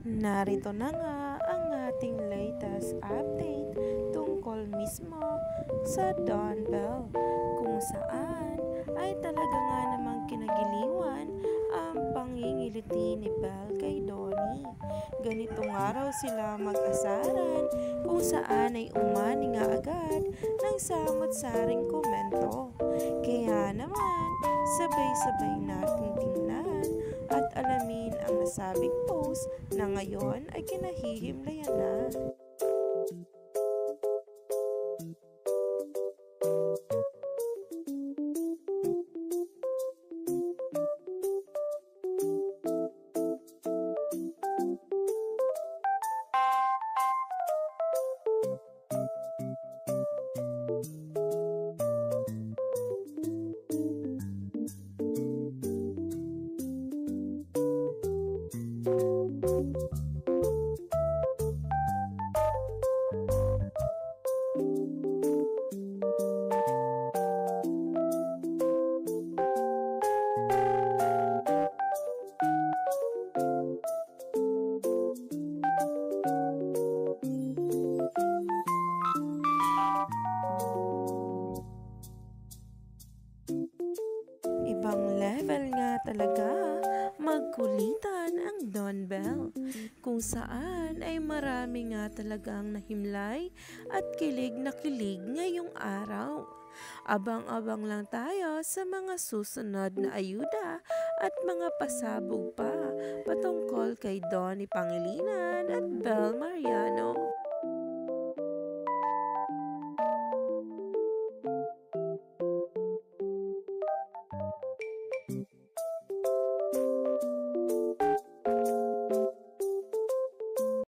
Narito na nga ang ating latest update tungkol mismo sa Don Bell, kung saan ay talaga nga namang kinagiliwan ang pangingiliti ni Bell kay Donnie. Ganitong araw sila mag-asaran kung saan ay umani nga agad ng samot-saring komento. Kaya naman, sabay-sabay nating tingnan at alamin ang nasabing post na ngayon ay kinahihimlayan na. Ibang level nga talaga magkulitan ang Don Bell, kung saan ay marami nga talagang nahimlay at kilig na kilig ngayong araw. Abang-abang lang tayo sa mga susunod na ayuda at mga pasabog pa patungkol kay Donnie Pangilinan at Bell Mariano.